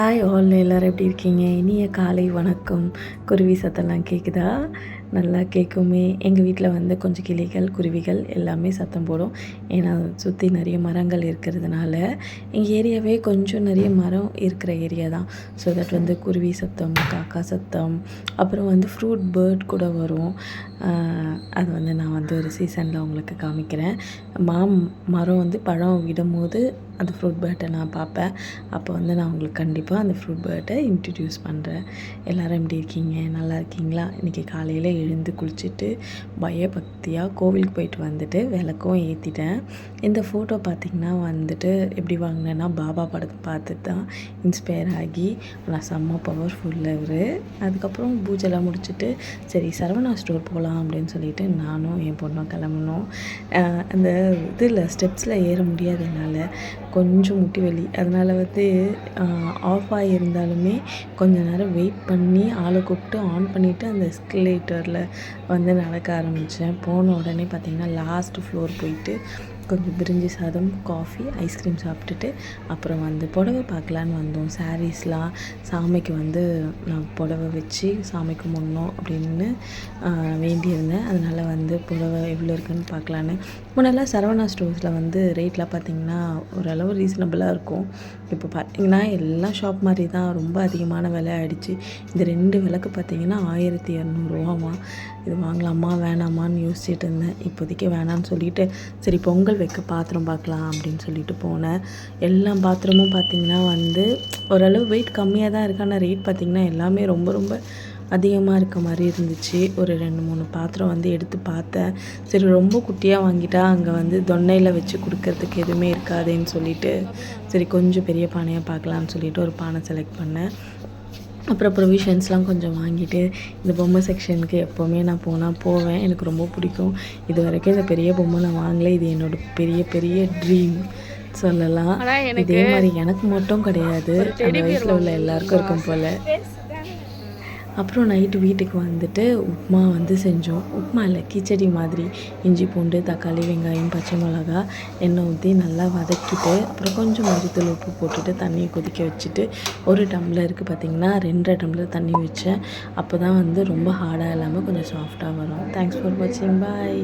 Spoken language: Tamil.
ஹாய் ஆல், எல்லோரும் எப்படி இருக்கீங்க? இனிய காலை வணக்கம். குருவி சத்தம்லாம் கேட்குதா? நல்லா கேட்குமே. எங்கள் வீட்டில் வந்து கொஞ்சம் கிளிகள், குருவிகள் எல்லாமே சத்தம் போடும். ஏன்னா சுற்றி நிறைய மரங்கள் இருக்கிறதுனால எங்கள் ஏரியாவே கொஞ்சம் நிறைய மரம் இருக்கிற ஏரியா தான். ஸோ தட் வந்து குருவி சத்தம், காக்கா சத்தம், அப்புறம் வந்து ஃப்ரூட் பேர்ட் கூட வரும். அது வந்து நான் வந்து ஒரு சீசனில் உங்களுக்கு காமிக்கிறேன். மரம் வந்து பழம் விடும்போது அந்த ஃப்ரூட் பேர்ட்டை நான் பார்ப்பேன். அப்போ வந்து நான் உங்களுக்கு கண்டிப்பாக அந்த ஃப்ரூட் பேர்ட்டை இன்ட்ரடியூஸ் பண்ணுறேன். எல்லோரும் எப்படி இருக்கீங்க? நல்லா இருக்கீங்களா? இன்றைக்கி காலையில் எழுந்து குளிச்சுட்டு பயபக்தியாக கோவிலுக்கு போயிட்டு வந்துட்டு விளக்கும் ஏற்றிட்டேன். இந்த ஃபோட்டோ பார்த்திங்கன்னா வந்துட்டு எப்படி வாங்கினேன்னா பாபா படத்தை பார்த்துட்டு தான் இன்ஸ்பயர் ஆகி நான் செம்ம பவர்ஃபுல் அவர். அதுக்கப்புறம் பூஜைலாம் முடிச்சுட்டு சரி சரவணா ஸ்டோர் போகலாம் அப்படின்னு சொல்லிட்டு நானும் என் பொண்ணும் கிளம்புனோம். அந்த இதில் ஸ்டெப்ஸில் ஏற முடியாது என்னால், கொஞ்சம் முட்டி வலி. அதனால் வந்து ஆஃப் ஆகியிருந்தாலுமே கொஞ்சம் நேரம் வெயிட் பண்ணி ஆளை கூப்பிட்டு ஆன் பண்ணிவிட்டு அந்த எஸ்கலேட்டரில் வந்து நடக்க ஆரம்பித்தேன். போன உடனே பார்த்திங்கன்னா லாஸ்ட் ஃப்ளோர் போயிட்டு கொஞ்சம் பிரிஞ்சி சாதம், காஃபி, ஐஸ்கிரீம் சாப்பிட்டுட்டு அப்புறம் வந்து புடவை பார்க்கலான்னு வந்தோம். சாரீஸ்லாம் சாமிக்கு வந்து நான் புடவை வச்சு சாமிக்கு முன்னோம் அப்படின்னு வேண்டியிருந்தேன். அதனால் வந்து புடவை எவ்வளோ இருக்குதுன்னு பார்க்கலான்னு. முன்னெல்லாம் சரவணா ஸ்டோர்ஸில் வந்து ரேட்லாம் பார்த்திங்கன்னா ஓரளவு ரீசனபிளாக இருக்கும். இப்போ பார்த்திங்கன்னா எல்லாம் ஷாப் மாதிரி தான், ரொம்ப அதிகமான விலை ஆகிடுச்சு. இந்த 2 விளக்கு பார்த்திங்கன்னா 1200 இது வாங்கலாமா வேணாமான்னு யோசிச்சுட்டு இருந்தேன். இப்போதைக்கு வேணான்னு சொல்லிவிட்டு சரி பொங்கல் வைக்க பாத்திரம் பார்க்கலாம் அப்படின்னு சொல்லிட்டு போனேன். எல்லா பாத்திரமும் பார்த்திங்கன்னா வந்து ஓரளவு வெயிட் கம்மியாக தான் இருக்குது. ஆனால் ரேட் பார்த்திங்கன்னா எல்லாமே ரொம்ப ரொம்ப அதிகமாக இருக்க மாதிரி இருந்துச்சு. ஒரு 2-3 பாத்திரம் வந்து எடுத்து பார்த்தேன். சரி ரொம்ப குட்டியாக வாங்கிட்டா அங்கே வந்து தொன்னையில் வச்சு கொடுக்கறதுக்கு எதுவுமே இருக்காதுன்னு சொல்லிட்டு சரி கொஞ்சம் பெரிய பானையாக பார்க்கலான்னு சொல்லிட்டு ஒரு பானை செலக்ட் பண்ணேன். அப்புறம் ப்ரொவிஷன்ஸ்லாம் கொஞ்சம் வாங்கிட்டு இந்த பொம்மை செக்ஷனுக்கு எப்போவுமே நான் போவேன். எனக்கு ரொம்ப பிடிக்கும். இது வரைக்கும் இந்த பெரிய பொம்மை நான் வாங்கலை. இது என்னோடய பெரிய பெரிய ட்ரீம் சொல்லலாம். இதே மாதிரி எனக்கு மட்டும் கிடையாது, அந்த வயசில் உள்ள எல்லாருக்கும் இருக்கும் போல். அப்புறம் நைட்டு வீட்டுக்கு வந்துட்டு உப்புமா வந்து செஞ்சோம். உப்புமா இல்லை, கிச்சடி மாதிரி. இஞ்சி பூண்டு தக்காளி வெங்காயம் பச்சை மிளகா எண்ணெய் ஊற்றி நல்லா வதக்கிட்டு அப்புறம் கொஞ்சம் மஞ்சத்தூள் உப்பு போட்டுட்டு தண்ணியை கொதிக்க வச்சுட்டு ஒரு டம்ளருக்கு பார்த்திங்கன்னா 2.5 டம்ளர் தண்ணி வச்சேன். அப்போ தான் வந்து ரொம்ப ஹார்டாக இல்லாமல் கொஞ்சம் சாஃப்டாக வரும். தேங்க்ஸ் ஃபார் வாட்சிங். பாய்.